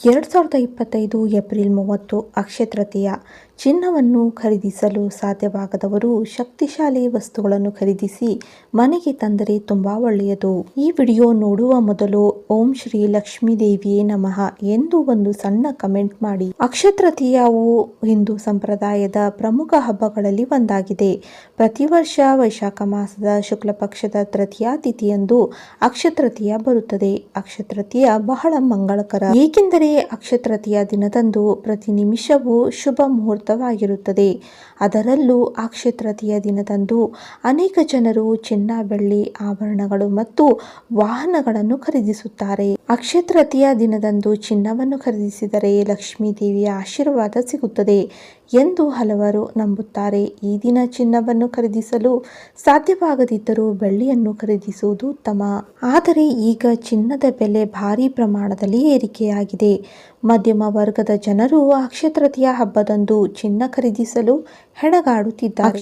2025 April 30 Akshaya Tritiya. ಚಿನ್ನವನ್ನು ಖರೀದಿಸಲು ಸಾಧ್ಯವಾಗದವರು ಶಕ್ತಿಶಾಲಿ ವಸ್ತುಗಳನ್ನು ಖರೀದಿಸಿ ಮನೆಗೆ ತಂದರೆ ತುಂಬಾ ಒಳ್ಳೆಯದು. ಈ ವಿಡಿಯೋ ನೋಡುವ ಮೊದಲು ಓಂ ಶ್ರೀ ಲಕ್ಷ್ಮೀ ದೇವಿಯೇ ನಮಃ ಎಂದು ಒಂದು ಸಣ್ಣ ಕಮೆಂಟ್ ಮಾಡಿ. ಅಕ್ಷಯ ತೃತೀಯವು ಹಿಂದೂ ಸಂಪ್ರದಾಯದ ಪ್ರಮುಖ ಹಬ್ಬಗಳಲ್ಲಿ ಒಂದಾಗಿದೆ. ಪ್ರತಿ ವರ್ಷ ವೈಶಾಖ ಮಾಸದ ಶುಕ್ಲ ಪಕ್ಷದ ತೃತೀಯ ತಿಥಿಯಂದು ಅಕ್ಷಯ ತೃತೀಯ ಬರುತ್ತದೆ. ಅಕ್ಷಯ ತೃತೀಯ ಬಹಳ ಮಂಗಳಕರ, ಏಕೆಂದರೆ ಅಕ್ಷಯ ತೃತೀಯ ದಿನದಂದು ಪ್ರತಿ ನಿಮಿಷವೂ ಶುಭ ಮುಹೂರ್ತವಾಗಿರುತ್ತದೆ. ಅದರಲ್ಲೂ ಅಕ್ಷಯ ತೃತೀಯ ದಿನದಂದು ಅನೇಕ ಜನರು ಚಿನ್ನ, ಬೆಳ್ಳಿ, ಆಭರಣಗಳು ಮತ್ತು ವಾಹನಗಳನ್ನು ಖರೀದಿಸುತ್ತಾರೆ. ಅಕ್ಷಯ ತೃತೀಯ ದಿನದಂದು ಚಿನ್ನವನ್ನು ಖರೀದಿಸಿದರೆ ಲಕ್ಷ್ಮೀ ದೇವಿಯ ಆಶೀರ್ವಾದ ಸಿಗುತ್ತದೆ ಎಂದು ಹಲವರು ನಂಬುತ್ತಾರೆ. ಈ ದಿನ ಚಿನ್ನವನ್ನು ಖರೀದಿಸಲು ಸಾಧ್ಯವಾಗದಿದ್ದರೂ ಬೆಳ್ಳಿಯನ್ನು ಖರೀದಿಸುವುದು ಉತ್ತಮ. ಆದರೆ ಈಗ ಚಿನ್ನದ ಬೆಲೆ ಭಾರಿ ಪ್ರಮಾಣದಲ್ಲಿ ಏರಿಕೆಯಾಗಿದೆ. ಮಧ್ಯಮ ವರ್ಗದ ಜನರು ಅಕ್ಷಯ ತೃತೀಯ ಹಬ್ಬದಂದು ಚಿನ್ನ ಖರೀದಿಸಲು ಹೆಣಗಾಡುತ್ತಿದ್ದಾರೆ.